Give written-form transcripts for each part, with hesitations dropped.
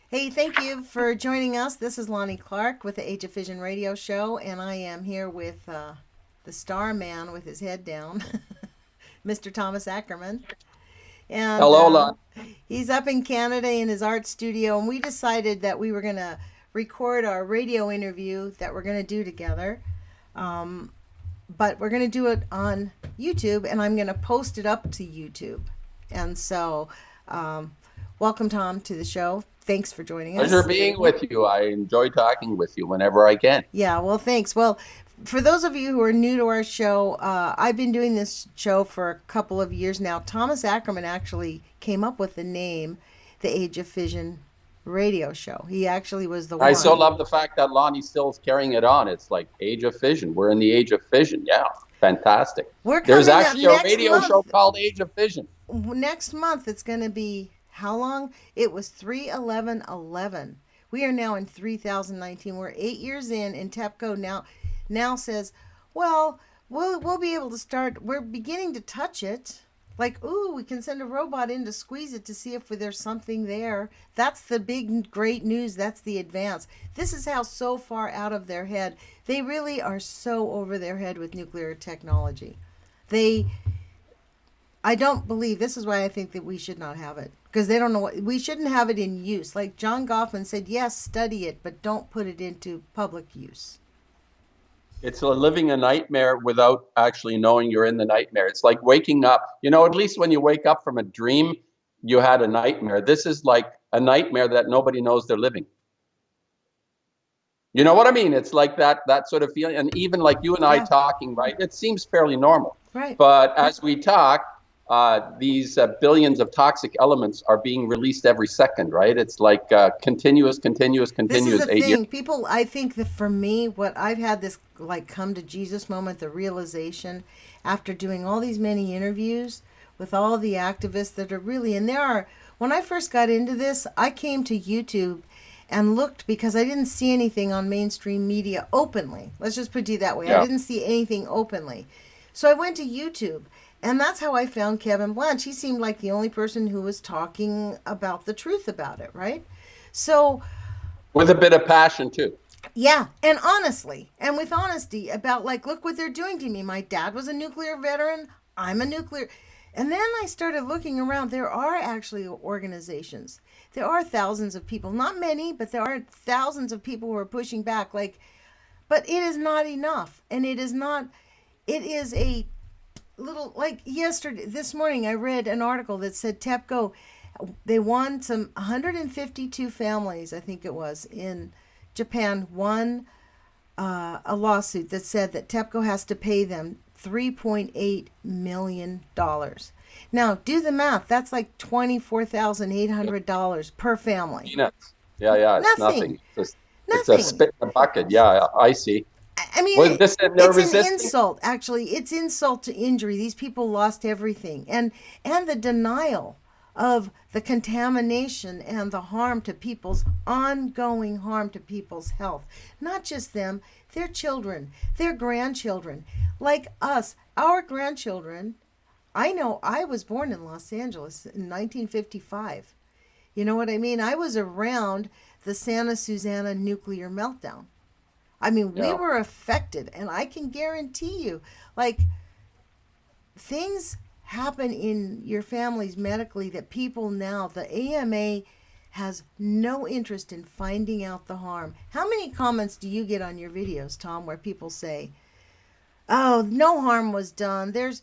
Hey, thank you for joining us. This is Lonnie Clark with the Age of Fission radio show, and I am here with the star man with his head down, Mr. Thomas Ackermann. And Hello, Lon. he's up in Canada in his art studio, and we decided that we were going to record our radio interview that we're going to do together. Um, but we're going to do it on YouTube, and I'm going to post it up to YouTube. And so, um, welcome, Tom, to the show. Thanks for joining Pleasure us. being with you. I enjoy talking with you whenever I can. Yeah, well, thanks. Well, for those of you who are new to our show, I've been doing this show for a couple of years now. Thomas Ackermann actually came up with the name, the Age of Fission radio show. He actually was the I so one. love the fact that Lonnie still is carrying it on. It's like Age of Fission. We're in the Age of Fission. Yeah, fantastic. We're There's coming up actually a next radio show month. called Age of Fission. Next month, it's going to be how long? It was 3/11/11. We are now in 3019. We're 8 years in, and TEPCO now says, well, we'll be able to start. We're beginning to touch it. Like, ooh, we can send a robot in to squeeze it to see if there's something there. That's the big, great news. That's the advance. This is how so far out of their head. They really are so over their head with nuclear technology. They, I don't believe, this is why I think that we should not have it. Because they don't know what, we shouldn't have it in use. Like John Goffman said, yes, study it, but don't put it into public use. It's living a nightmare without actually knowing you're in the nightmare. It's like waking up. At least when you wake up from a dream, you had a nightmare. This is like a nightmare that nobody knows they're living. You know what I mean? It's like that sort of feeling. And even like you and I Yeah, talking, right? It seems fairly normal. right. But as we talk, these billions of toxic elements are being released every second, right? It's like continuous, continuous, This is continuous the 8 years. thing. People, I think that for me, what I've had this like come to Jesus moment, the realization after doing all these many interviews with all the activists that are really, and there are, when I first got into this, I came to YouTube and looked because I didn't see anything on mainstream media openly. Let's just put it that way. I Yeah. didn't see anything openly. So I went to YouTube, and that's how I found Kevin Blanch. He seemed like the only person who was talking about the truth about it, right? So, With a bit of passion too. yeah, and honestly, and with honesty about like, look what they're doing to me. My dad was a nuclear veteran. I'm a nuclear. And then I started looking around. There are actually organizations. There are thousands of people, not many, but there are thousands of people who are pushing back. Like, but it is not enough. And it is not, it is a little, like yesterday, this morning, I read an article that said TEPCO, they won some 152 families, I think it was, in Japan, won a lawsuit that said that TEPCO has to pay them $3.8 million. Now, do the math. That's like $24,800 per family. Peanuts. Yeah, yeah, it's Nothing. nothing. It's a Nothing. spit in the bucket. Yeah, I see. I mean, Was this and they're it's an resisting? insult. Actually, it's insult to injury. These people lost everything, and the denial of the contamination and the harm to people's ongoing harm to people's health. Not just them, their children, their grandchildren, like us, our grandchildren. I know I was born in Los Angeles in 1955. You know what I mean? I was around the Santa Susana nuclear meltdown. I mean, we Yeah. were affected, and I can guarantee you, like, things happen in your families medically that people now, the AMA has no interest in finding out the harm. How many comments do you get on your videos, Tom, where people say, oh, no harm was done? There's,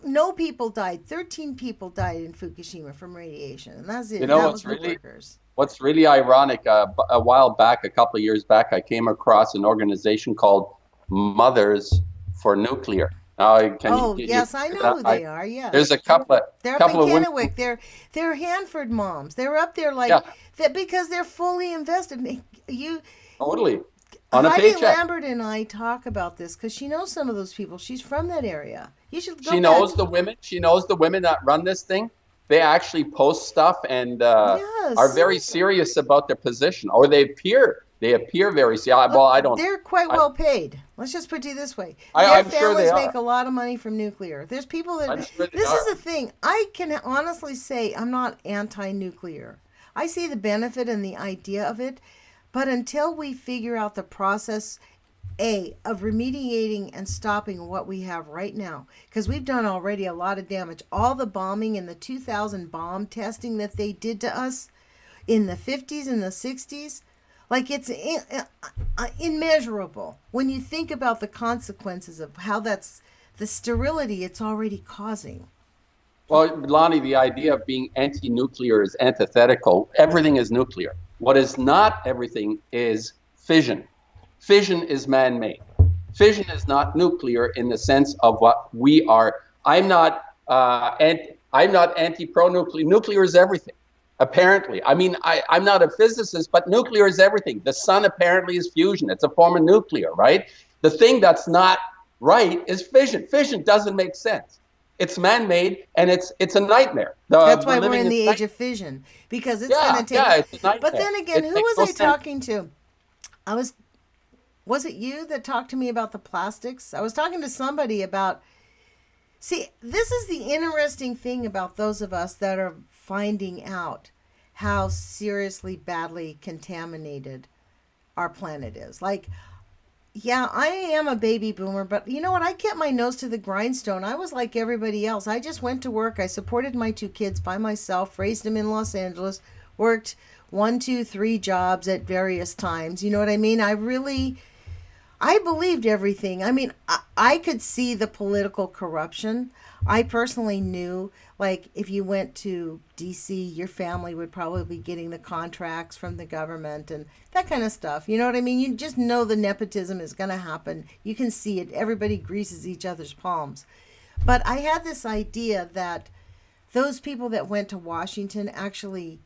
no people died. 13 people died in Fukushima from radiation, and that's You it. know That what's was the really workers. what's really ironic? A while back, a couple of years back, I came across an organization called Mothers for Nuclear. Now, can Oh, you yes, I hear know that? who they are. There's Yes. a couple of They're up in couple of women. Kennewick. They're Hanford moms. They're up there like Yeah, that because they're fully invested. You totally on a Heidi paycheck. Lambert and I talk about this because she knows some of those people. She's from that area. You should go She back. knows the women. She knows the women that run this thing. They actually post stuff and are Yes. very serious about their position, or they appear. They appear very serious. Well, Look, I don't. they're quite I, well paid. Let's just put it this way. Their I'm sure they families make are. a lot of money from nuclear. There's people that, I'm sure they this is are. the thing. I can honestly say I'm not anti nuclear. I see the benefit and the idea of it, but until we figure out the process, of remediating and stopping what we have right now, because we've done already a lot of damage. All the bombing and the 2000 bomb testing that they did to us in the 50s and the 60s, like it's immeasurable when you think about the consequences of how that's the sterility it's already causing. Well, Lonnie, the idea of being anti-nuclear is antithetical. Everything is nuclear. What is not everything is fission. Fission is man-made. Fission is not nuclear in the sense of what we are. I'm not anti-pro-nuclear. Nuclear is everything, apparently. I mean, I'm not a physicist, but nuclear is everything. The sun apparently is fusion. It's a form of nuclear, right? The thing that's not right is fission. Fission doesn't make sense. It's man-made, and it's a nightmare. That's why we're in the age of fission, because it's going to take. Yeah, it's a nightmare. But then again, who was I talking to? Was it you that talked to me about the plastics? I was talking to somebody about. See, this is the interesting thing about those of us that are finding out how seriously, badly contaminated our planet is. Like, yeah, I am a baby boomer, but you know what? I kept my nose to the grindstone. I was like everybody else. I just went to work. I supported my 2 kids by myself, raised them in Los Angeles, worked 1, 2, 3 jobs at various times. You know what I mean? I believed everything. I mean, I could see the political corruption. I personally knew, like, if you went to D.C., your family would probably be getting the contracts from the government and that kind of stuff. You know what I mean? You just know the nepotism is going to happen. You can see it. Everybody greases each other's palms. But I had this idea that those people that went to Washington actually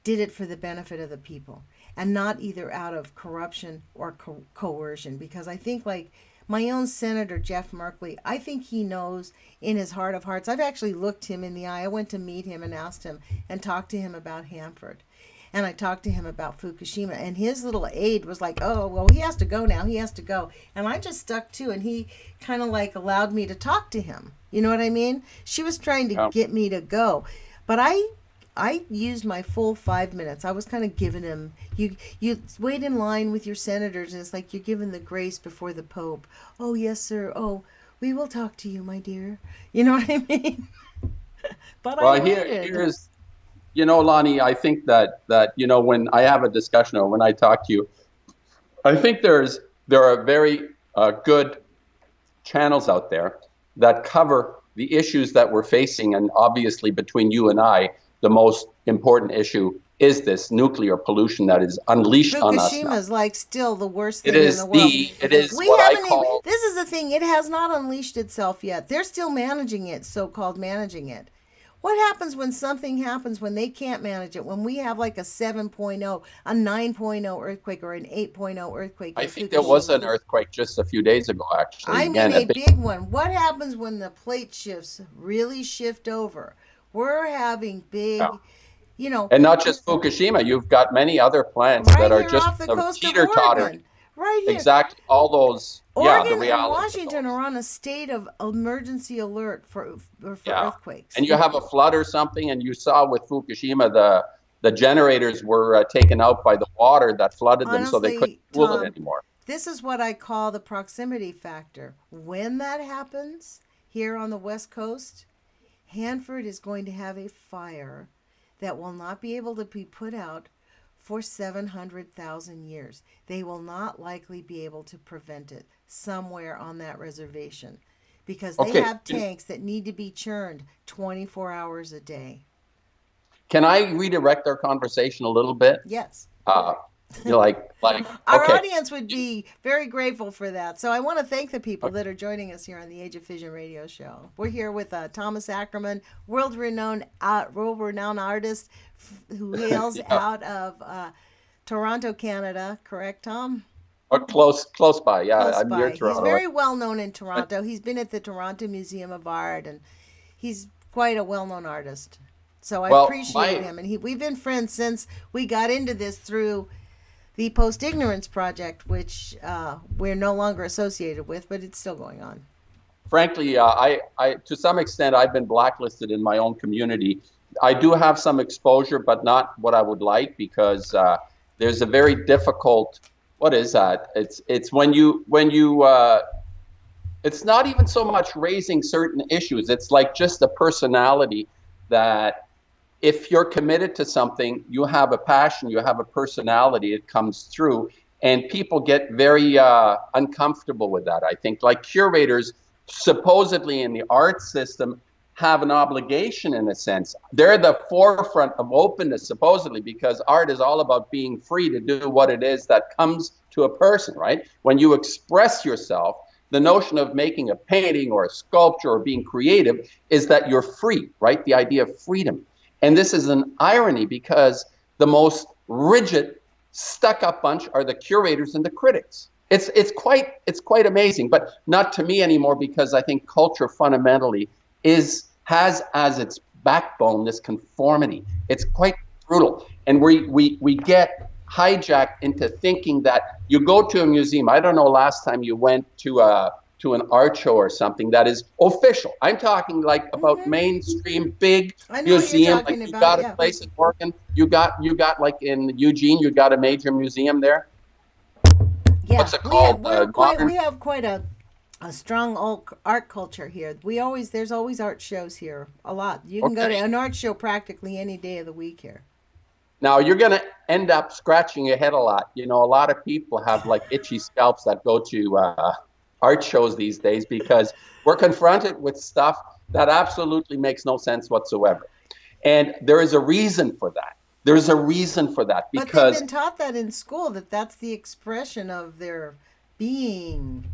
did it for the benefit of the people, and not either out of corruption or coercion. Because I think, like, my own Senator Jeff Merkley, I think he knows in his heart of hearts. I've actually looked him in the eye. I went to meet him and asked him and talked to him about Hanford. And I talked to him about Fukushima. And his little aide was like, oh, well, he has to go now. He has to go. And I just stuck to, and he kind of like allowed me to talk to him. You know what I mean? She was trying to get me to go. But I used my full 5 minutes. I was kind of giving him, you wait in line with your senators, and it's like you're giving the grace before the Pope. Oh, yes, sir. Oh, we will talk to you, my dear. You know what I mean? But well, I waited. Here's, Lonnie, I think that, when I have a discussion or when I talk to you, I think there are very good channels out there that cover the issues that we're facing. And obviously between you and I, the most important issue is this nuclear pollution that is unleashed on us. Fukushima is like still the worst thing in the world. It is what I call. This is the thing. It has not unleashed itself yet. They're still managing it, so-called managing it. What happens when something happens when they can't manage it? When we have like a 7.0, a 9.0 earthquake, or an 8.0 earthquake? I think there was an earthquake just a few days ago, actually. I mean, a big one. What happens when the plate shifts really shift over? We're having big, And not just Fukushima. You've got many other plants that are just teeter-tottering. Right here. Exactly. All those, Oregon the reality. and Washington are on a state of emergency alert for earthquakes. And you have a flood or something, and you saw with Fukushima, the generators were taken out by the water that flooded them, so they couldn't cool it anymore. This is what I call the proximity factor. When that happens here on the West Coast, Hanford is going to have a fire that will not be able to be put out for 700,000 years. They will not likely be able to prevent it somewhere on that reservation, because they have tanks that need to be churned 24 hours a day. Can I redirect our conversation a little bit? Yes. Our audience would be very grateful for that. So I want to thank the people that are joining us here on the Age of Fission radio show. We're here with Thomas Ackermann, world-renowned artist who hails out of Toronto, Canada. Correct, Tom? Or close by. Yeah, I'm near Toronto. He's very well known in Toronto. He's been at the Toronto Museum of Art, and he's quite a well-known artist. So I appreciate him, and we've been friends since we got into this through the Post-Ignorance Project, which we're no longer associated with, but it's still going on. Frankly, I to some extent, I've been blacklisted in my own community I do have some exposure, but not what I would like, because there's a very difficult. What is that? It's when you it's not even so much raising certain issues. It's like just a personality that if you're committed to something, you have a passion, you have a personality, it comes through. And people get very uncomfortable with that. I think like curators, supposedly in the art system, have an obligation in a sense. They're the forefront of openness, supposedly, because art is all about being free to do what it is that comes to a person, right? When you express yourself, the notion of making a painting or a sculpture or being creative is that you're free, right? The idea of freedom. And this is an irony, because the most rigid, stuck-up bunch are the curators and the critics. It's quite amazing, but not to me anymore, because I think culture fundamentally has as its backbone this conformity. It's quite brutal, and we get hijacked into thinking that you go to a museum. I don't know last time you went to an art show or something that is official. I'm talking like about mainstream big I know what you're museum. talking Like you about. got a Yeah. place in Oregon, you got like in Eugene, you got a major museum there. Yeah, What's it called? we Modern. have quite a strong art culture here. There's always art shows here. A lot. You can go to Okay. an art show practically any day of the week here. Now you're going to end up scratching your head a lot. You know, a lot of people have like itchy scalps that go to art shows these days, because we're confronted with stuff that absolutely makes no sense whatsoever. And there is a reason for that. There's a reason for that, But they've because been taught that in school, that that's the expression of their being.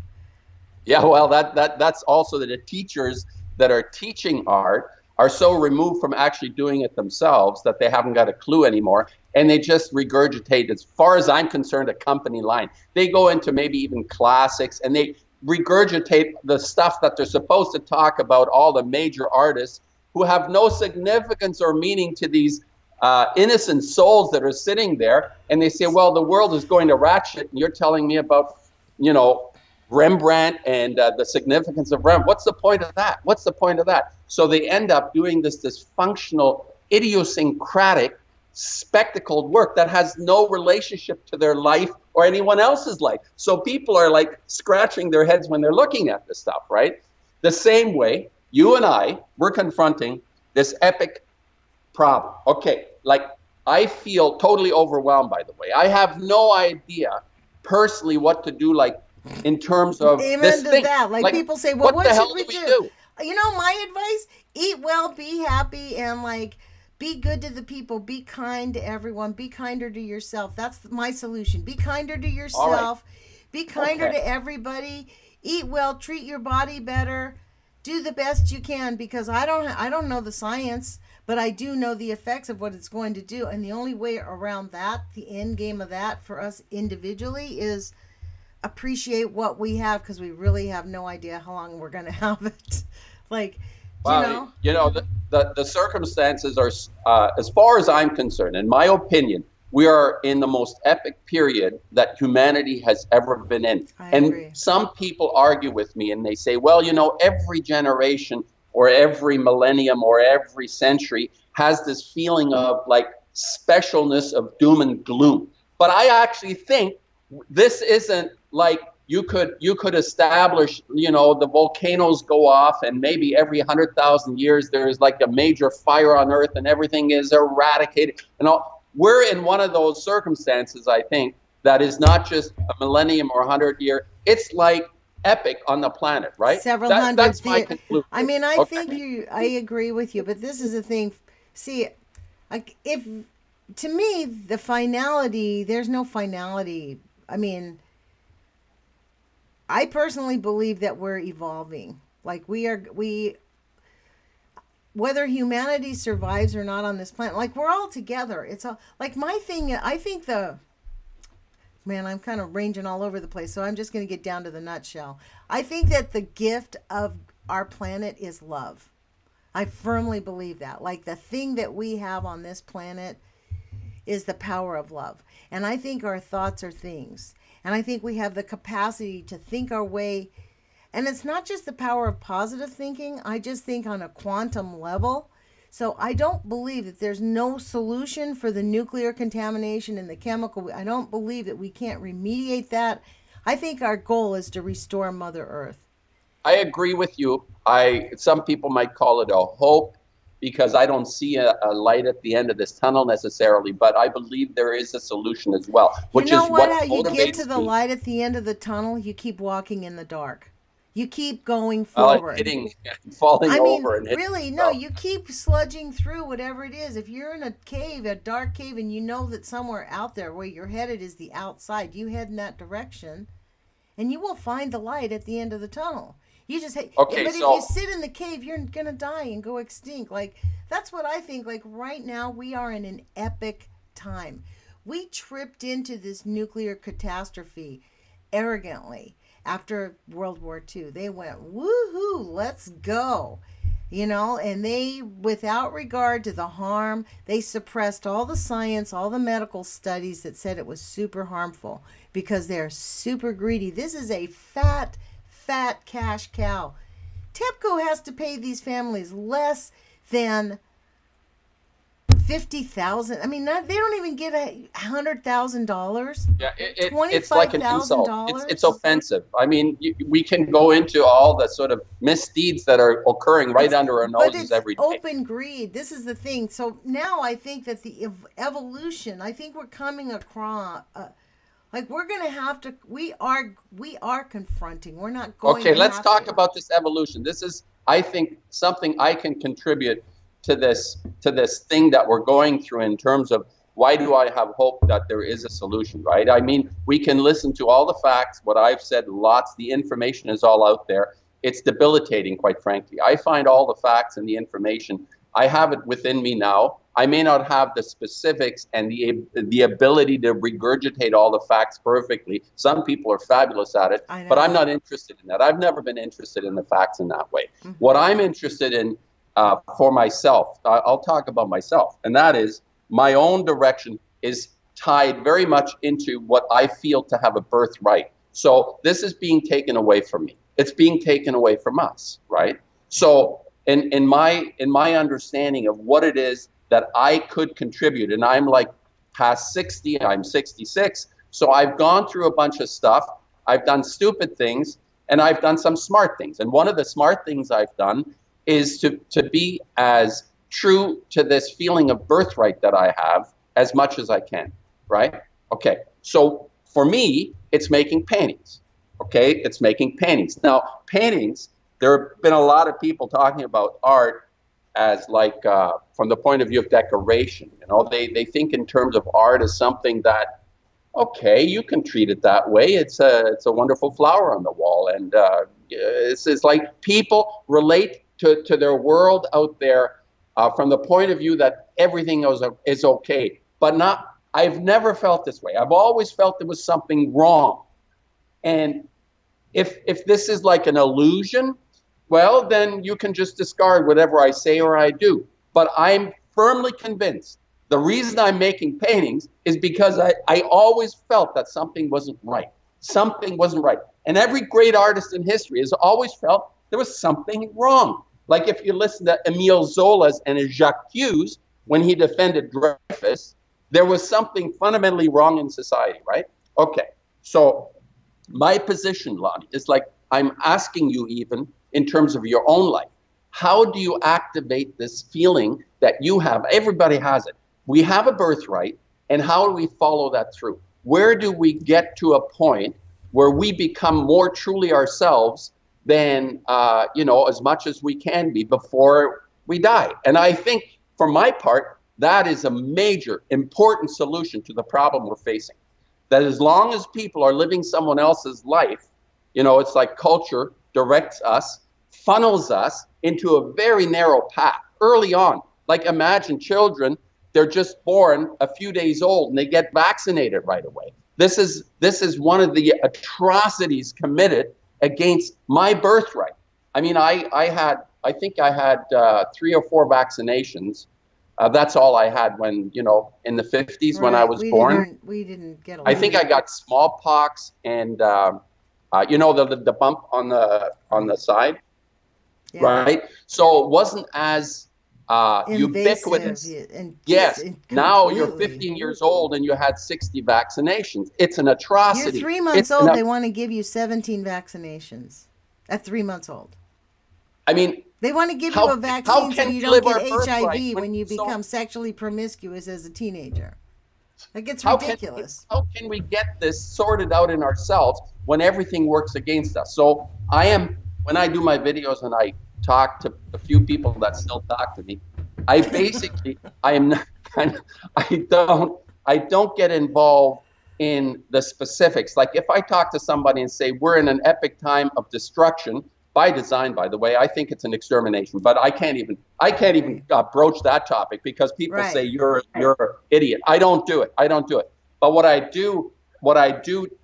yeah, well, that's also that the teachers that are teaching art are so removed from actually doing it themselves that they haven't got a clue anymore, and they just regurgitate, as far as I'm concerned, a company line. They go into maybe even classics, and they regurgitate the stuff that they're supposed to talk about, all the major artists who have no significance or meaning to these innocent souls that are sitting there. And they say, well, the world is going to ratchet, and you're telling me about, you know, Rembrandt and the significance of Rembrandt. What's the point of that? What's the point of that? So they end up doing this dysfunctional, idiosyncratic, spectacled work that has no relationship to their life or anyone else's life. So people are like scratching their heads when they're looking at this stuff, right? The same way you and I, we're confronting this epic problem. Okay, like I feel totally overwhelmed, by the way. I have no idea personally what to do, like in terms of Amen this to thing. that. Like Like, people say, well, what what the should hell we do we do? do? You know, my advice: eat well, be happy, and like be good to the people. Be kind to everyone. Be kinder to yourself. That's my solution. Be kinder to All right. yourself. Be kinder Okay. to everybody. Eat well. Treat your body better. Do the best you can, because I don't know the science, but I do know the effects of what it's going to do. And the only way around that, the end game of that for us individually, is appreciate what we have, because we really have no idea how long we're going to have it. Like, you Well, know, you know, the circumstances are, as far as I'm concerned, in my opinion, we are in the most epic period that humanity has ever been in. I And agree. some people argue with me and they say, well, you know, every generation or every millennium or every century has this feeling of like specialness of doom and gloom. But I actually think this isn't like you could establish, you know, the volcanoes go off and maybe every 100,000 years there is like a major fire on Earth and everything is eradicated. You know, we're in one of those circumstances, I think, that is not just a millennium or 100 year. It's like epic on the planet, right? Several That's hundreds my years. conclusion. I mean, I think Okay. I agree with you, but this is the thing. See, like, if to me the finality, there's no finality. I mean, I personally believe that we're evolving. Like, we whether humanity survives or not on this planet, like, we're all together. It's all like my thing. I think the man, I'm kind of ranging all over the place, so I'm just going to get down to the nutshell. I think that the gift of our planet is love. I firmly believe that. Like, the thing that we have on this planet is the power of love. And I think our thoughts are things. And I think we have the capacity to think our way. And it's not just the power of positive thinking. I just think on a quantum level. So I don't believe that there's no solution for the nuclear contamination and the chemical. I don't believe that we can't remediate that. I think our goal is to restore Mother Earth. I agree with you. Some people might call it a hope because I don't see a light at the end of this tunnel necessarily, but I believe there is a solution as well, You which is know what? what How you get to motivates the me. light at the end of the tunnel? You keep walking in the dark. You keep going forward. Hitting, falling I mean, over and hitting really, no, yourself. you keep sludging through whatever it is. If you're in a cave, a dark cave, and you know that somewhere out there where you're headed is the outside, you head in that direction and you will find the light at the end of the tunnel. You just, but Okay, if you so sit in the cave, you're going to die and go extinct. Like, that's what I think. Like, right now, we are in an epic time. We tripped into this nuclear catastrophe arrogantly after World War II. They went, woohoo, let's go. And they, without regard to the harm, they suppressed all the science, all the medical studies that said it was super harmful because they're super greedy. This is a fat, fat cash cow. TEPCO has to pay these families less than 50,000. I mean, they don't even get $100,000. yeah, it's like an insult. It's offensive. I mean, we can go into all the sort of misdeeds that are occurring right under our But noses it's every day. open greed. This is the thing. So now I think that the evolution. I think we're coming across. Like we're gonna have to. We are confronting. We're not going. Okay, to let's have talk to. about this evolution. This is, I think, something I can contribute to this thing that we're going through in terms of why do I have hope that there is a solution, right? I mean, we can listen to all the facts, what I've said lots, the information is all out there. It's debilitating, quite frankly. I find all the facts and the information. I have it within me now. I may not have the specifics and the ability to regurgitate all the facts perfectly. Some people are fabulous at it, I know. but I'm not interested in that. I've never been interested in the facts in that way. Mm-hmm. What I'm interested in for myself, I'll talk about myself, and that is my own direction is tied very much into what I feel to have a birthright. So this is being taken away from me. It's being taken away from us, right? So in my understanding of what it is that I could contribute, and I'm like past 60, I'm 66, so I've gone through a bunch of stuff. I've done stupid things, and I've done some smart things. And one of the smart things I've done is to be as true to this feeling of birthright that I have as much as I can, right? Okay, so for me, it's making paintings, okay? It's making paintings. Now, paintings, there have been a lot of people talking about art as like, from the point of view of decoration, they think in terms of art as something that, okay, you can treat it that way. It's a wonderful flower on the wall. And it's like people relate to their world out there from the point of view that everything is okay. But I've never felt this way. I've always felt there was something wrong. And if this is like an illusion, well, then you can just discard whatever I say or I do. But I'm firmly convinced the reason I'm making paintings is because I always felt that something wasn't right. Something wasn't right. And every great artist in history has always felt there was something wrong. Like if you listen to Emile Zola's and Jacques when he defended Dreyfus, there was something fundamentally wrong in society, right? Okay, so my position, Lonnie, is like I'm asking you even in terms of your own life. How do you activate this feeling that you have? Everybody has it. We have a birthright, and how do we follow that through? Where do we get to a point where we become more truly ourselves than, as much as we can be before we die? And I think, for my part, that is a major, important solution to the problem we're facing. That as long as people are living someone else's life, it's like culture directs us, funnels us into a very narrow path early on. Like imagine children, they're just born a few days old and they get vaccinated right away. This is one of the atrocities committed against my birthright. I mean, I think I had 3 or 4 vaccinations. That's all I had when, in the 50s when I was born. We didn't get a lot. I think I got smallpox and, the bump on the side, yeah. right? So it wasn't as invasive ubiquitous. and just Yes, now you're completely. 15 years old and you had 60 vaccinations. It's an You're atrocity. 3 months It's an, old. They want to give you 17 vaccinations at 3 months old. I mean, They want to give you a how vaccine so can you we don't live get our birthright HIV when when you so become sexually promiscuous as a teenager. That gets how can we, ridiculous. how can we get this sorted out in ourselves when everything works against us? So I am, when I do my videos and I talk to the few people that still talk to me, I basically I am not, I don't get involved in the specifics. Like if I talk to somebody and say we're in an epic time of destruction by design, by the way, I think it's an extermination. But I can't even Right. broach that topic because people say Right. you're an idiot. I don't do it. I don't do it. But what I do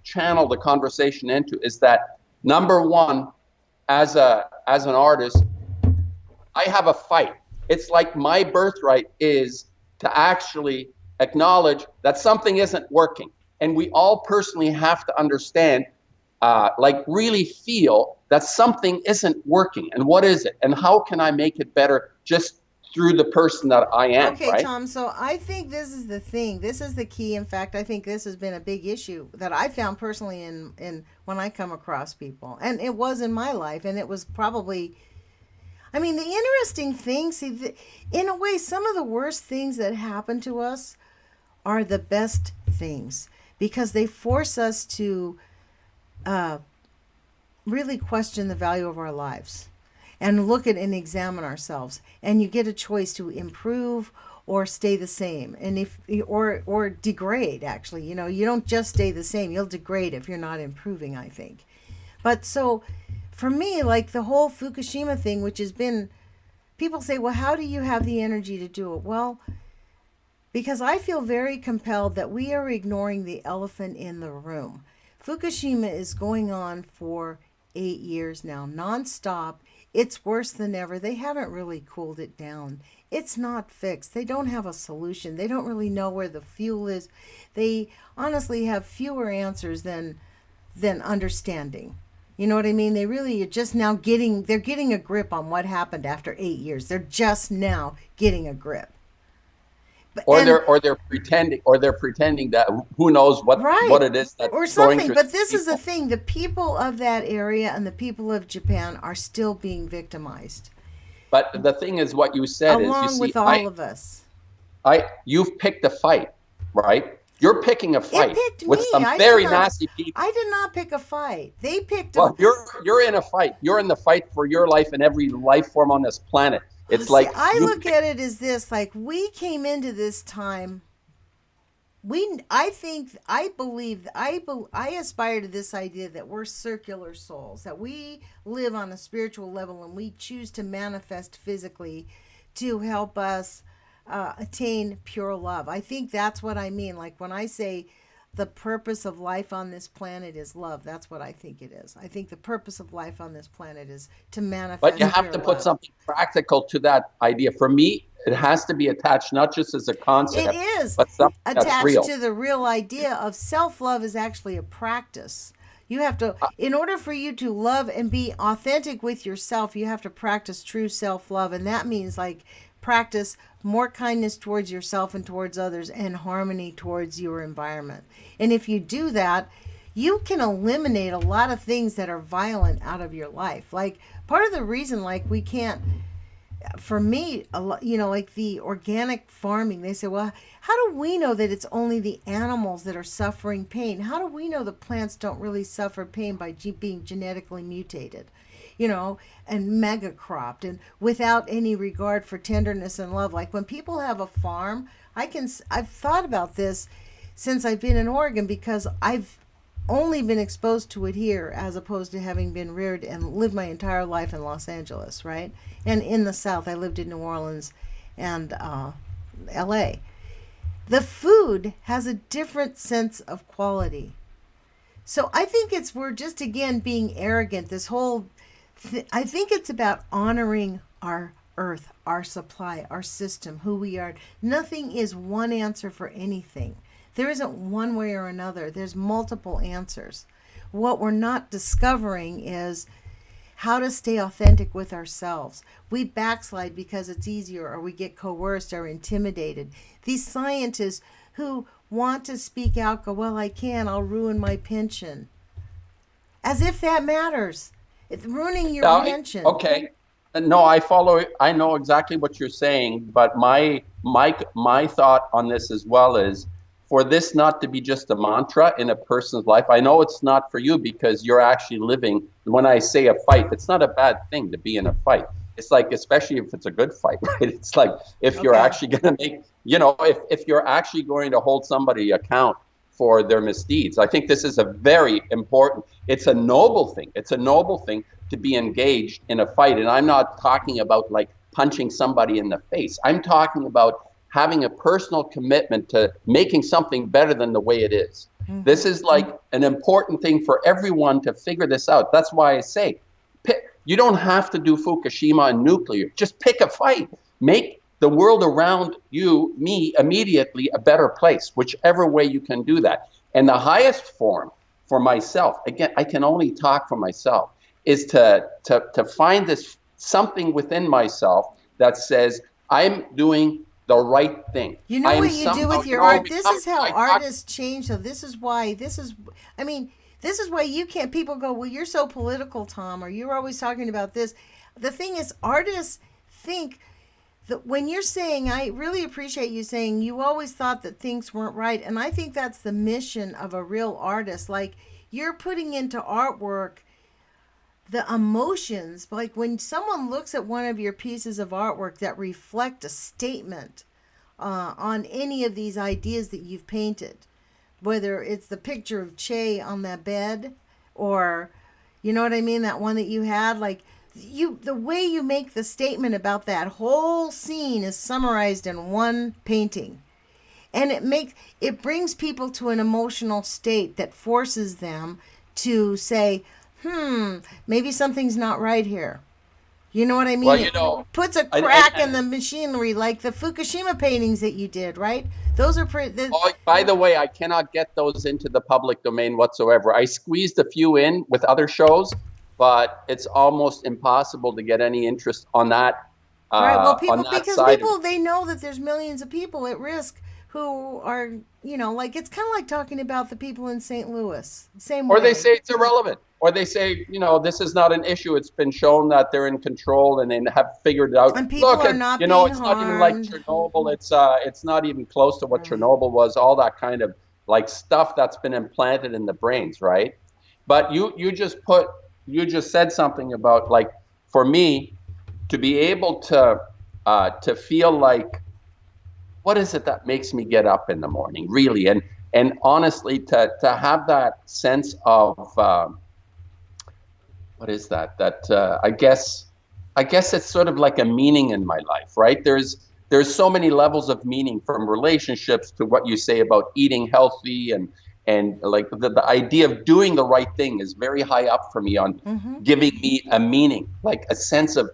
channel the conversation into is that number one, as an artist, I have a fight. It's like my birthright is to actually acknowledge that something isn't working. And we all personally have to understand, like really feel that something isn't working. And what is it? And how can I make it better just through the person that I am, Okay, right? Tom, so I think this is the thing. This is the key. In fact, I think this has been a big issue that I found personally in when I come across people. And it was in my life, and it was probably, I mean, the interesting thing, see, in a way, some of the worst things that happen to us are the best things because they force us to uh, really question the value of our lives and look at and examine ourselves. And you get a choice to improve or stay the same, and if or degrade. Actually, you don't just stay the same, you'll degrade if you're not improving, I think. But so for me, like the whole Fukushima thing, which has been, people say, well, how do you have the energy to do it? Well, because I feel very compelled that we are ignoring the elephant in the room. Fukushima is going on for 8 years now, nonstop. It's worse than ever. They haven't really cooled it down. It's not fixed. They don't have a solution. They don't really know where the fuel is. They honestly have fewer answers than understanding. You know what I mean? They really are just now getting a grip on what happened after 8 years. They're just now getting a grip. But Or and they're pretending that who knows what right, it is that's or going something. through But these this is the people. thing: the people of that area and the people of Japan are still being victimized, But the thing is, what you said is, you along see, with all of us. you've picked a fight, right? You're picking a It fight picked with me. some I did very not. nasty people. I did not pick a fight. They picked a. Well, you're in a fight. You're in the fight for your life and every life form on this planet. It's See, like I you look pick, at it as this: like we came into this time. I think, I believe, I aspire to this idea that we're circular souls, that we live on a spiritual level and we choose to manifest physically to help us attain pure love. I think that's what I mean. Like when I say the purpose of life on this planet is love, that's what I think it is. I think the purpose of life on this planet is to but you manifest have pure to put love. something practical to that idea. For me, it has to be attached not just as a It concept, is but something that's attached real. to the real idea of self love is actually a practice. You have to, in order for you to love and be authentic with yourself, you have to practice true self love. And that means like practice more kindness towards yourself and towards others and harmony towards your environment. And if you do that, you can eliminate a lot of things that are violent out of your life. Like part of the reason, like we can't, for me, a lot, like the organic farming, they say, well, how do we know that it's only the animals that are suffering pain? How do we know the plants don't really suffer pain by being genetically mutated, and mega cropped and without any regard for tenderness and love? Like when people have a farm, I've thought about this since I've been in Oregon because I've only been exposed to it here as opposed to having been reared and lived my entire life in Los Angeles, right? And in the South, I lived in New Orleans and LA. The food has a different sense of quality. So I think we're just again being arrogant. I think it's about honoring our earth, our supply, our system, who we are. Nothing is one answer for anything. There isn't one way or another. There's multiple answers. What we're not discovering is how to stay authentic with ourselves. We backslide because it's easier, or we get coerced or intimidated. These scientists who want to speak out go, well, I'll ruin my pension. As if that matters. It's ruining your pension. Okay. No, I follow. I know exactly what you're saying, but my thought on this as well is for this not to be just a mantra in a person's life. I know it's not for you because you're actually living. When I say a fight, it's not a bad thing to be in a fight. It's like, especially if it's a good fight, right? It's like if you're actually going to make, if you're actually going to hold somebody account for their misdeeds. I think this is a very important, it's a noble thing. It's a noble thing to be engaged in a fight. And I'm not talking about like punching somebody in the face. I'm talking about having a personal commitment to making something better than the way it is. Mm-hmm. This is like an important thing for everyone to figure this out. That's why I say, you don't have to do Fukushima and nuclear. Just pick a fight. Make the world around you, me, immediately a better place, whichever way you can do that. And the highest form for myself, again, I can only talk for myself, is to find this something within myself that says, I'm doing the right thing. You know what you do with your art? This is how artists change. So this is why you can't, people go, well, you're so political, Tom, or you're always talking about this. The thing is, artists think that when you're saying, I really appreciate you saying you always thought that things weren't right. And I think that's the mission of a real artist. Like, you're putting into artwork the emotions. Like when someone looks at one of your pieces of artwork that reflect a statement on any of these ideas that you've painted, whether it's the picture of Che on that bed, or, you know what I mean, that one that you had, like, the way you make the statement about that whole scene is summarized in one painting, and it brings people to an emotional state that forces them to say, maybe something's not right here. You know what I mean? Well, it puts a crack in the machinery, like the Fukushima paintings that you did, right? Those are pretty. By the way, I cannot get those into the public domain whatsoever. I squeezed a few in with other shows, but it's almost impossible to get any interest on that. Right. Well, people they know that there's millions of people at risk who are, like, it's kind of like talking about the people in St. Louis. Same way. Or they say it's irrelevant. Or they say, this is not an issue. It's been shown that they're in control and they have figured it out. And people are not being it's not even like Chernobyl. It's not even close to what Chernobyl was. All that kind of like stuff that's been implanted in the brains, right? But you just said something about, like, for me to be able to feel like, what is it that makes me get up in the morning, really? And honestly, to have that sense of, what is that? I guess it's sort of like a meaning in my life, right? There's so many levels of meaning, from relationships to what you say about eating healthy, and like the idea of doing the right thing is very high up for me on giving me a meaning, like a sense of,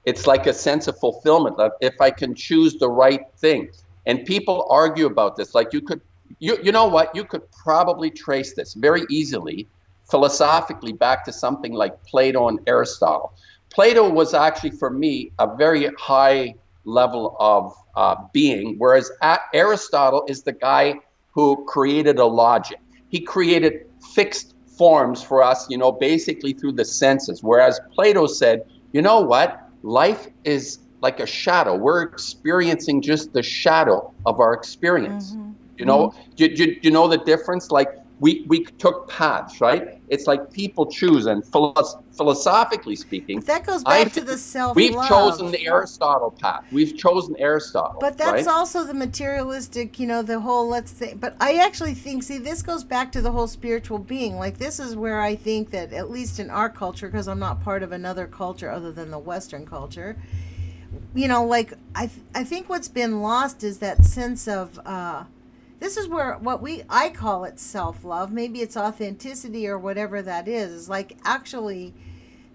it's like a sense of fulfillment, that if I can choose the right thing. And people argue about this. Like, you know what? You could probably trace this very easily, philosophically, back to something like Plato and Aristotle. Plato was actually, for me, a very high level of being, whereas Aristotle is the guy who created a logic. He created fixed forms for us, basically through the senses. Whereas Plato said, you know what? Life is like a shadow. We're experiencing just the shadow of our experience. Do you know the difference? Like, we took paths, right? It's like people choose, and philosophically speaking, but that goes back to the self-love. We've chosen the Aristotle path. We've chosen Aristotle. But that's also the materialistic, the whole let's think. But I actually think, this goes back to the whole spiritual being. Like, this is where I think that, at least in our culture, because I'm not part of another culture other than the Western culture, like, I think what's been lost is that sense of, this is where I call it self-love. Maybe it's authenticity or whatever that is like actually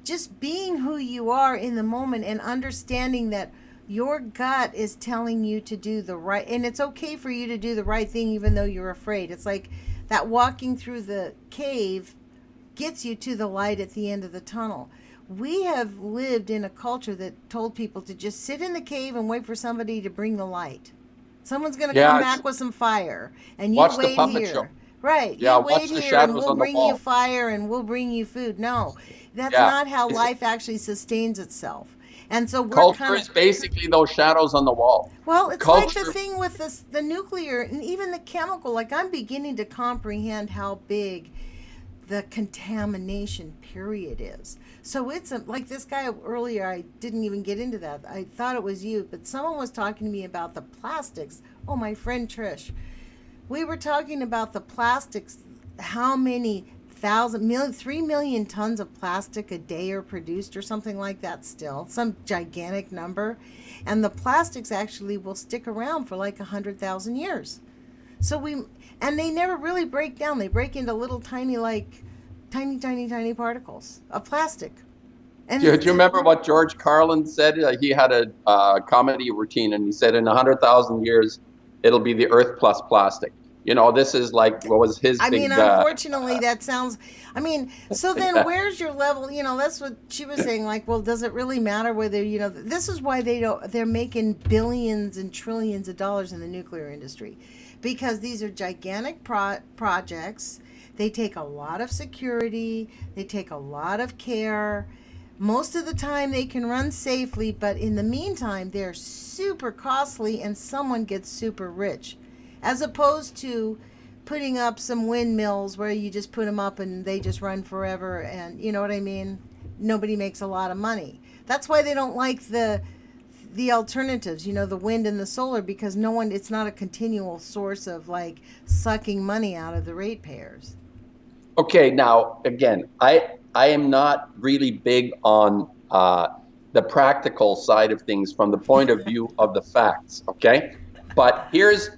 just being who you are in the moment, and understanding that your gut is telling you to do the right, and it's okay for you to do the right thing even though you're afraid. It's like that walking through the cave gets you to the light at the end of the tunnel. we have lived in a culture that told people to just sit in the cave and wait for somebody to bring the light. Someone's going to come Yeah, back with some fire, and you watch the wait puppet show. here. Right, Yeah, you wait watch the here and shadows we'll on the bring you wall. fire and we'll bring you food. No, that's Yeah, not how it's, life actually sustains itself. And so we're culture kind of, is basically those shadows on the wall. well, it's like the Culture, thing with this, the nuclear and even the chemical. Like, I'm beginning to comprehend how big the contamination period is. So it's like this guy earlier, I didn't even get into that. I thought it was you, but someone was talking to me about the plastics. Oh, my friend Trish. We were talking about the plastics, how many 3 million tons of plastic a day are produced or something like that, still some gigantic number. And the plastics actually will stick around for like 100,000 years. So and they never really break down. They break into little tiny, like tiny particles of plastic. And do you it's, remember what George Carlin said? He had a comedy routine, and he said, in 100,000 years, it'll be the Earth plus plastic. You know, this is like what was his I mean, big. unfortunately, that sounds. I mean, so then where's your level? You know, that's what she was saying. Like, well, does it really matter whether, you know, this is why they don't, they're making billions and trillions of dollars in the nuclear industry, because these are gigantic projects. They take a lot of security, they take a lot of care. Most of the time they can run safely, but in the meantime, they're super costly and someone gets super rich. As opposed to putting up some windmills where you just put them up and they just run forever, and you know what I mean? Nobody makes a lot of money. That's why they don't like the alternatives, you know, the wind and the solar, because no one, it's not a continual source of like sucking money out of the ratepayers. Okay, now again, I am not really big on the practical side of things from the point of view of the facts. Okay, but here's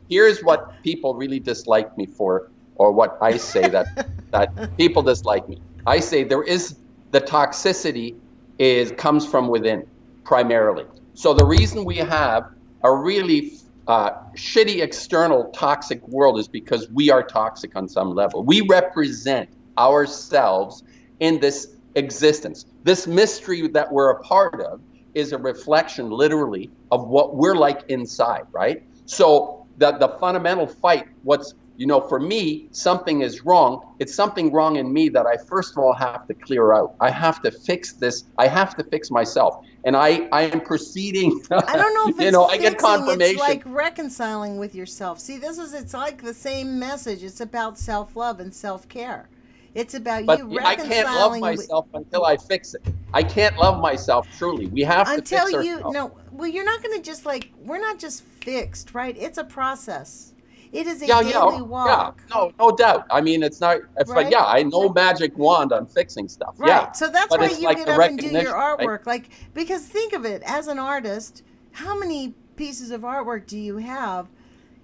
what people really dislike me for, or what I say that people dislike me. I say there is the toxicity is comes from within primarily. So the reason we have a really shitty external toxic world is because we are toxic on some level. We represent ourselves in this existence. This mystery that we're a part of is a reflection, literally, of what we're like inside, right? So the fundamental fight, what's, you know, for me, something is wrong. It's something wrong in me that I first of all have to clear out. I have to fix this. I have to fix myself. And I am proceeding. I don't know if it's you know, fixing, I get confirmation. it's like reconciling with yourself. See, it's like the same message. It's about self-love and self-care. It's about But you I can't love reconciling myself until I fix it. I can't love myself truly. We have to until fix you ourselves. no. Well, you're not going to just like, we're not just fixed, right? It's a process. It is a Yeah, daily walk. no doubt. I mean, it's not. If Right? yeah, I know magic wand on fixing stuff. Yeah, Right. So that's but why it's you like get the up and do your recognition, right? artwork. Like, because think of it, as an artist, how many pieces of artwork do you have?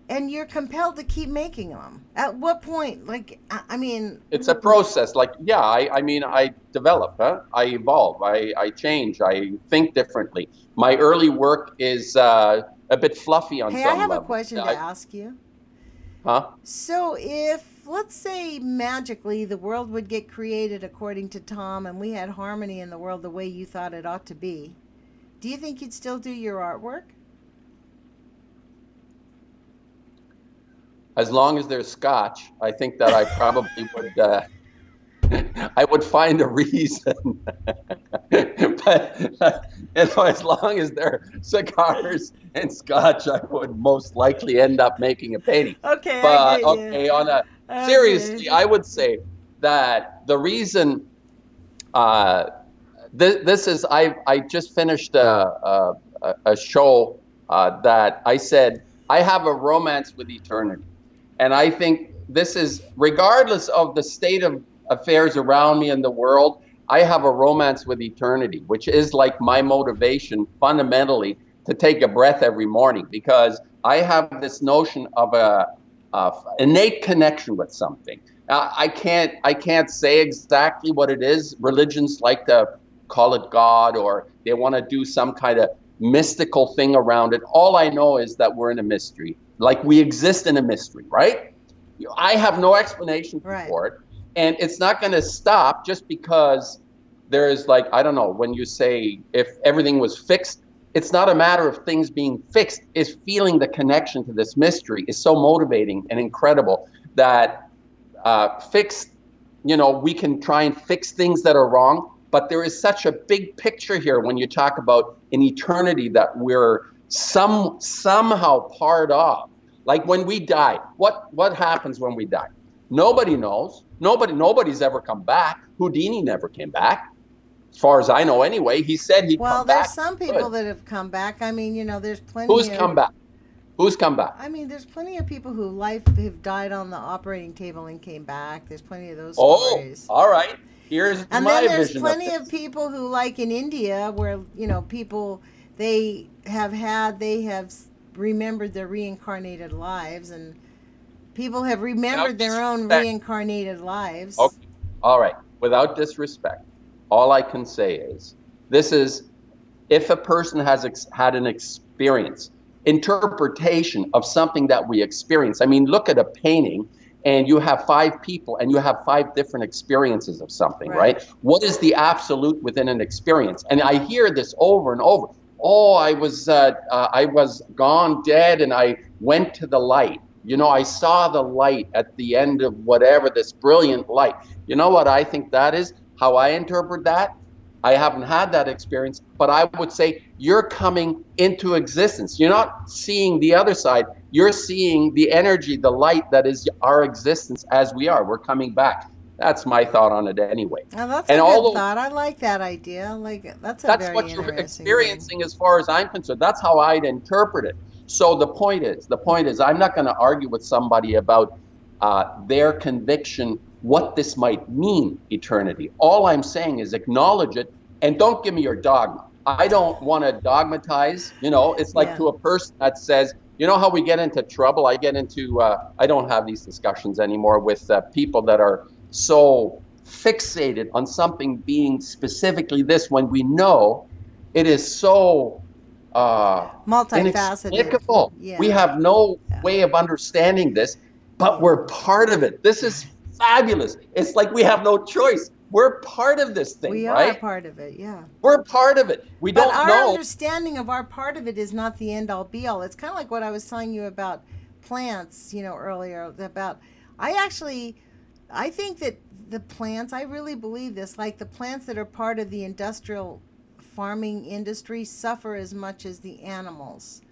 And you're compelled to keep making them. At what point? Like, I mean, It's a process. Like, yeah, I mean, I develop, huh? I evolve, I change, I think differently. My early work is a bit fluffy on hey, I some have a level. question to ask you. Huh? So, if, let's say, magically the world would get created according to Tom and we had harmony in the world the way you thought it ought to be, do you think you'd still do your artwork? As long as there's scotch, I think that I probably would. I would find a reason, but you know, as long as there are cigars and scotch, I would most likely end up making a painting. Okay, I But get you. okay, on a Okay. seriously, I would say that the reason this is I just finished a show that I said I have a romance with eternity, and I think this is regardless of the state of affairs around me in the world. I have a romance with eternity, which is like my motivation fundamentally to take a breath every morning, because I have this notion of a innate connection with something. I can't say exactly what it is. Religions like to call it God, or they want to do some kind of mystical thing around it. All I know is that we're in a mystery, like we exist in a mystery, right? I have no explanation Right. for it. And it's not going to stop just because there is like, I don't know, when you say if everything was fixed, it's not a matter of things being fixed. It's feeling the connection to this mystery is so motivating and incredible that fixed, we can try and fix things that are wrong, but there is such a big picture here when you talk about an eternity that we're somehow part of. Like when we die, what happens when we die? Nobody knows. Nobody's ever come back. Houdini never came back, as far as I know. Anyway, he said he'd Well, come back. there's some people that have come back. I mean, there's plenty. Who's come back? Who's come back? I mean, there's plenty of people who have died on the operating table and came back. There's plenty of those stories. Oh, all right. Here's and my then there's vision plenty of of people who, like in India, where people they have remembered their reincarnated lives, and people have remembered their own reincarnated lives. Okay. All right. Without disrespect, all I can say is this is if a person has had an experience, interpretation of something that we experience. I mean, look at a painting and you have 5 people and you have 5 different experiences of something, right? What is the absolute within an experience? And I hear this over and over. Oh, I was gone dead and I went to the light. I saw the light at the end of whatever, this brilliant light. You know what I think that is? How I interpret that? I haven't had that experience, but I would say you're coming into existence. You're not seeing the other side. You're seeing the energy, the light that is our existence as we are. We're coming back. That's my thought on it anyway. Now, that's a good thought. I like that idea. That's very what you're interesting experiencing as far as I'm concerned. That's how I'd interpret it. So the point is, I'm not going to argue with somebody about their conviction, what this might mean, eternity. All I'm saying is acknowledge it and don't give me your dogma. I don't want to dogmatize. It's like to a person that says, how we get into trouble. I get into, I don't have these discussions anymore with people that are so fixated on something being specifically this when we know it is so multifaceted. Yeah. We have no way of understanding this, but we're part of it. This is fabulous. It's like we have no choice. We're part of this thing, we right? are part of it, yeah. We're part of it. But our understanding of our part of it is not the end all be all. It's kind of like what I was telling you about plants, earlier about, I think that the plants, I really believe this, like the plants that are part of the industrial farming industry suffer as much as the animals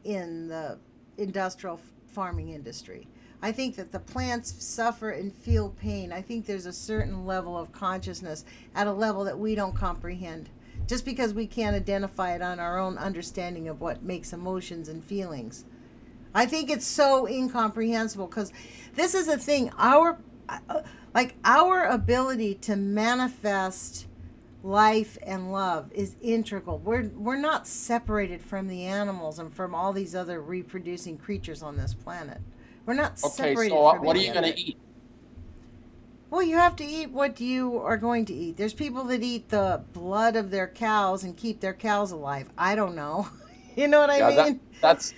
in the industrial farming industry. I think that the plants suffer and feel pain. I think there's a certain level of consciousness at a level that we don't comprehend, just because we can't identify it on our own understanding of what makes emotions and feelings. I think it's so incomprehensible because this is a thing. Our ability to manifest life and love is integral. We're not separated from the animals and from all these other reproducing creatures on this planet. We're not separated from so what are you going to eat? Well, you have to eat what you are going to eat. There's people that eat the blood of their cows and keep their cows alive. I don't know. You know what I mean? So it's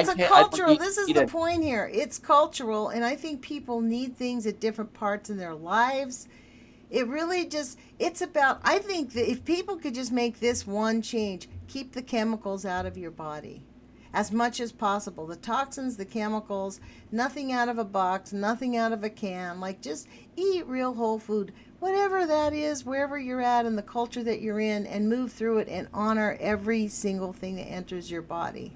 a cultural, this is the point here. It's cultural, and I think people need things at different parts in their lives. It really I think that if people could just make this one change, keep the chemicals out of your body as much as possible. The toxins, the chemicals, nothing out of a box, nothing out of a can. Like, just eat real whole food, whatever that is, wherever you're at in the culture that you're in, and move through it and honor every single thing that enters your body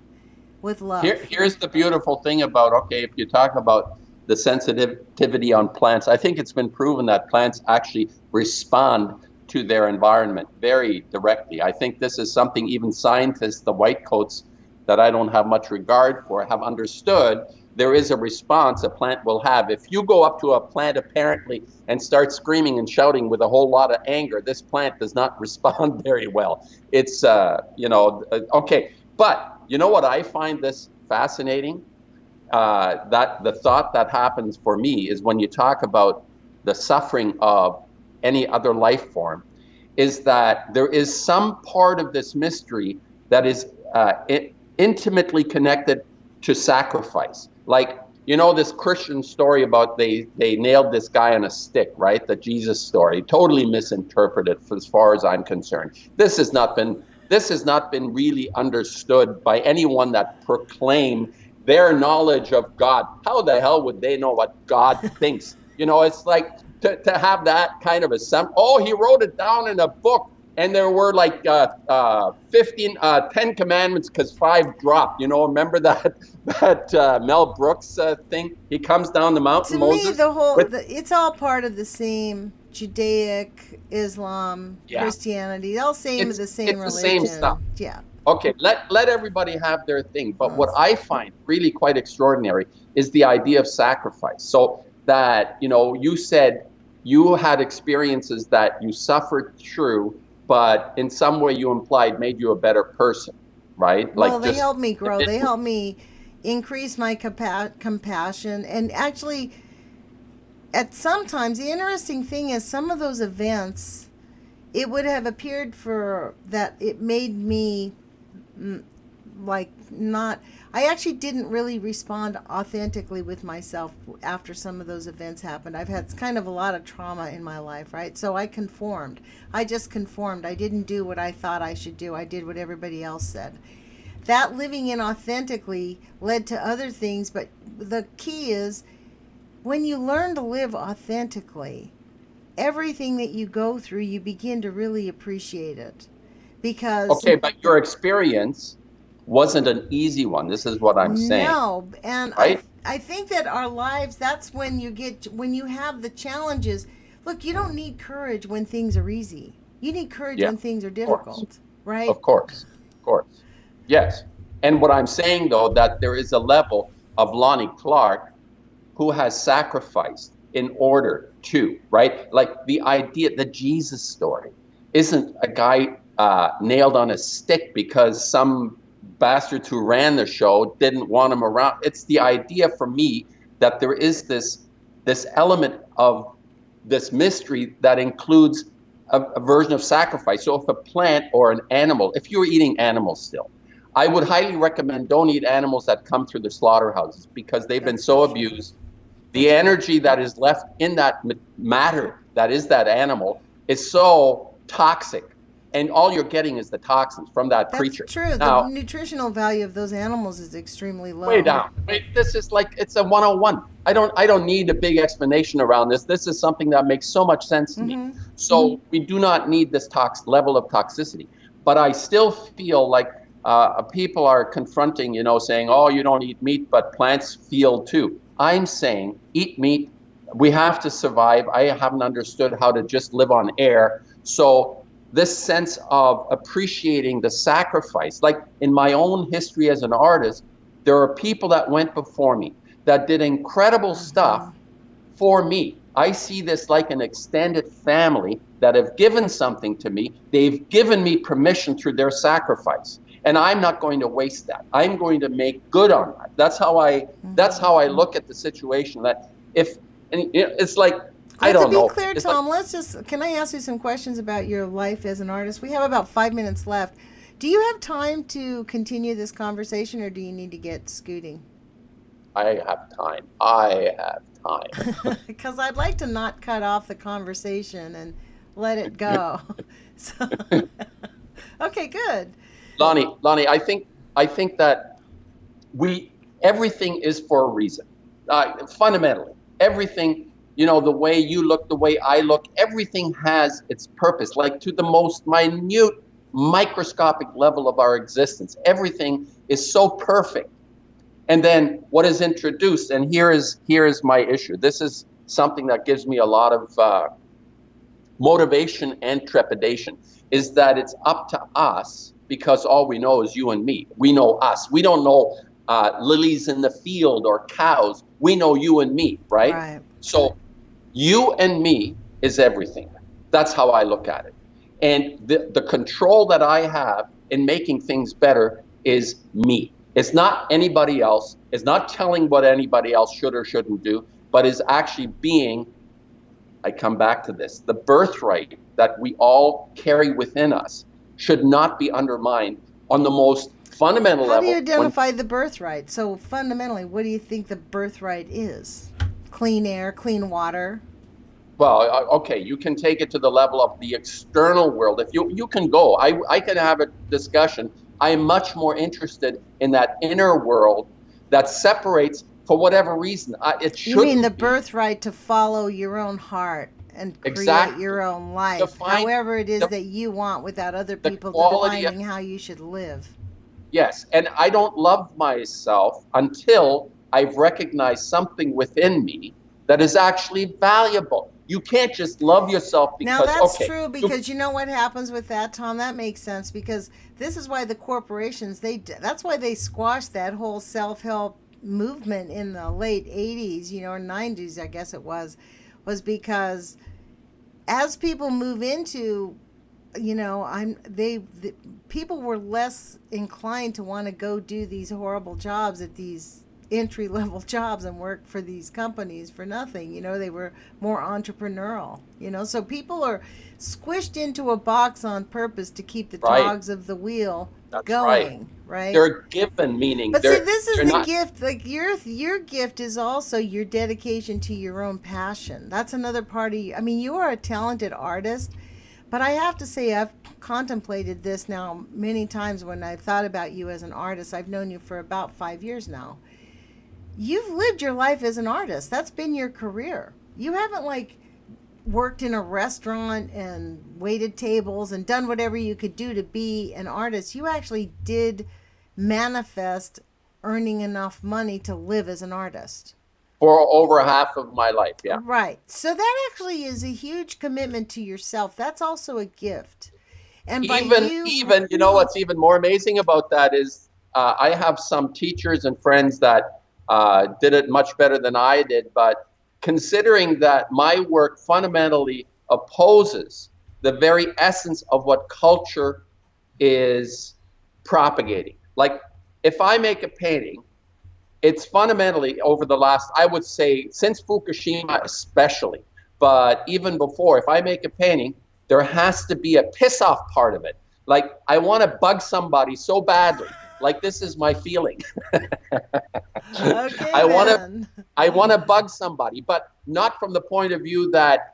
with love. Here's the beautiful thing about, if you talk about the sensitivity on plants, I think it's been proven that plants actually respond to their environment very directly. I think this is something even scientists, the white coats, that I don't have much regard for, have understood. There is a response a plant will have. If you go up to a plant apparently and start screaming and shouting with a whole lot of anger, this plant does not respond very well. It's, okay. But you know what I find this fascinating? That the thought that happens for me is when you talk about the suffering of any other life form, is that there is some part of this mystery that is intimately connected to sacrifice. Like You know this Christian story about they nailed this guy on a stick, right? The Jesus story, totally misinterpreted as far as I'm concerned. This has not been really understood by anyone that proclaim their knowledge of God. How the hell would they know what God thinks? You know, it's like to have that kind of oh, he wrote it down in a book. And there were like 10 commandments because 5 dropped. You know, remember that Mel Brooks thing? He comes down the mountain, To me, Moses. it's all part of the same Judaic, Islam, Yeah, Christianity, all same it's the same the same stuff. religion. Yeah. Okay, let everybody have their thing. But what I find really quite extraordinary is the idea of sacrifice. So that, you know, you said you had experiences that you suffered through, but in some way you implied made you a better person, right? Well, Like they just help me grow. They help me increase my compassion. And actually, at sometimes, the interesting thing is some of those events, it would have appeared for that it made me like not. I actually didn't really respond authentically with myself after some of those events happened. I've had kind of a lot of trauma in my life, right? So I conformed. I just conformed. I didn't do what I thought I should do. I did what everybody else said. That living inauthentically led to other things, but the key is when you learn to live authentically, everything that you go through, you begin to really appreciate it. Because okay, but your experience wasn't an easy one. This is what I'm saying, no, and right? I think that our lives, that's when you have the challenges. Look, you don't need courage when things are easy. You need courage Yeah, when things are of course. difficult, right? Of course, of course. Yes. And what I'm saying, though, that there is a level of Lonnie Clark who has sacrificed in order to, right? Like the idea, the Jesus story isn't a guy nailed on a stick because some bastards who ran the show didn't want him around. It's the idea for me that there is this element of this mystery that includes a version of sacrifice. So if a plant or an animal, if you're eating animals still, I would highly recommend don't eat animals that come through the slaughterhouses because they've been That's so for sure. abused. The energy that is left in that matter that is that animal is so toxic, and all you're getting is the toxins from that That's creature. true. The Now, nutritional value of those animals is extremely way low. down. This is like it's a 101. I don't need a big explanation around this. This is something that makes so much sense to me. So we do not need this level of toxicity. But I still feel like people are confronting, you know, saying, "Oh, you don't eat meat, but plants feel too." I'm saying, eat meat. We have to survive. I haven't understood how to just live on air. So this sense of appreciating the sacrifice, like in my own history as an artist, there are people that went before me that did incredible stuff for me. I see this like an extended family that have given something to me. They've given me permission through their sacrifice. And I'm not going to waste that. I'm going to make good on that. That's how I look at the situation. That if and it's like I But to don't be know. clear, It's Tom, can I ask you some questions about your life as an artist? We have about 5 minutes left. Do you have time to continue this conversation or do you need to get scooting? I have time. I have time. Because I'd like to not cut off the conversation and let it go. So, okay, good. Lonnie, I think that everything is for a reason. Fundamentally, everything, you know, the way you look, the way I look, everything has its purpose. Like to the most minute, microscopic level of our existence, everything is so perfect. And then what is introduced, and here is my issue. This is something that gives me a lot of motivation and trepidation, is that it's up to us because all we know is you and me. We know us. We don't know lilies in the field or cows. We know you and me, right? Right. So you and me is everything. That's how I look at it. And the control that I have in making things better is me. It's not anybody else. It's not telling what anybody else should or shouldn't do, but is actually being, I come back to this, the birthright that we all carry within us should not be undermined on the most fundamental How do you level, when identify the birthright? So fundamentally, what do you think the birthright is? Clean air, clean water. well, okay, you can take it to the level of the external world. If you can go, I can have a discussion. I am much more interested in that inner world that separates for whatever reason. It You mean the shouldn't be birthright to follow your own heart and create exactly your own to life, find however it is the, that you want, without other the people quality of defining how you should live. yes. And I don't love myself until I've recognized something within me that is actually valuable. You can't just love yourself Now because, that's okay, true, you, because you know what happens with that, Tom? That makes sense, because this is why the corporations, that's why they squashed that whole self-help movement in the late 80s, or 90s, I guess it was because as people move into, the people were less inclined to want to go do these horrible jobs at these entry level jobs and work for these companies for nothing. They were more entrepreneurial. So people are squished into a box on purpose to keep the right, cogs of the wheel that's right. going, right? They're given meaning. But see, this is They're the not gift. Like your gift is also your dedication to your own passion. That's another part of you. I mean, you are a talented artist, but I have to say, I've contemplated this now many times when I've thought about you as an artist. I've known you for about 5 years now. You've lived your life as an artist. That's been your career. You haven't like worked in a restaurant and waited tables and done whatever you could do to be an artist. You actually did manifest earning enough money to live as an artist. for over half of my life. Yeah. Right. So that actually is a huge commitment to yourself. That's also a gift. And by you, Even, what's even more amazing about that is I have some teachers and friends that did it much better than I did. But considering that my work fundamentally opposes the very essence of what culture is propagating. Like, if I make a painting, it's fundamentally over the last, I would say, since Fukushima especially, but even before, if I make a painting, there has to be a piss off part of it. Like, I want to bug somebody so badly. Like, this is my feeling. okay, I want to then. I want to bug somebody, but not from the point of view that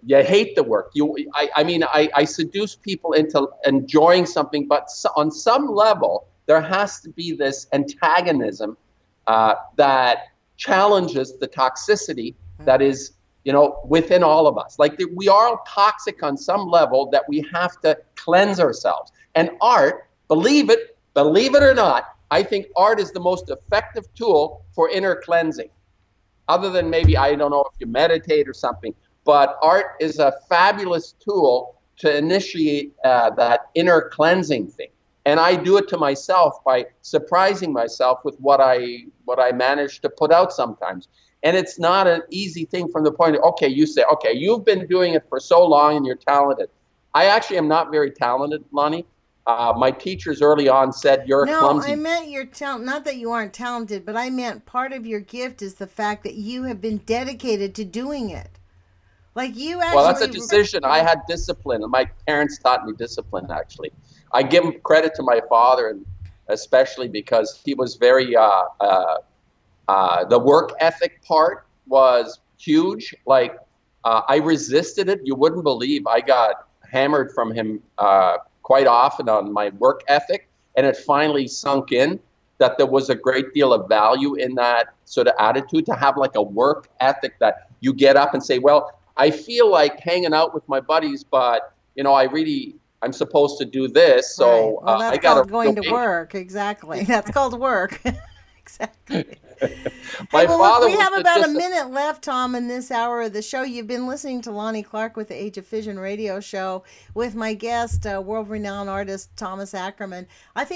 you hate the work. I mean, I seduce people into enjoying something, but on some level, there has to be this antagonism that challenges the toxicity that is, within all of us. Like, we are all toxic on some level that we have to cleanse ourselves. And art, believe it or not, I think art is the most effective tool for inner cleansing. Other than maybe, I don't know if you meditate or something, but art is a fabulous tool to initiate that inner cleansing thing. And I do it to myself by surprising myself with what I manage to put out sometimes. And it's not an easy thing from the point of, okay, you say, okay, you've been doing it for so long and you're talented. I actually am not very talented, Lonnie. My teachers early on said, you're a No, clumsy. I meant your talent. Not that you aren't talented, but I meant part of your gift is the fact that you have been dedicated to doing it. Like you Well, that's a actually. decision. I had discipline, and my parents taught me discipline, actually. I give credit to my father, and especially because he was very, the work ethic part was huge. Like, I resisted it. You wouldn't believe I got hammered from him quite often on my work ethic, and it finally sunk in that there was a great deal of value in that sort of attitude, to have like a work ethic that you get up and say, well, I feel like hanging out with my buddies, but I'm supposed to do this, Right. so Well, I that's got to called going to away. work. Exactly. That's called work. Exactly. Hey, My well, look, father we was have about a just minute left, Tom, in this hour of the show. You've been listening to Lonnie Clark with the Age of Fission radio show with my guest, world renowned artist Thomas Ackermann. I think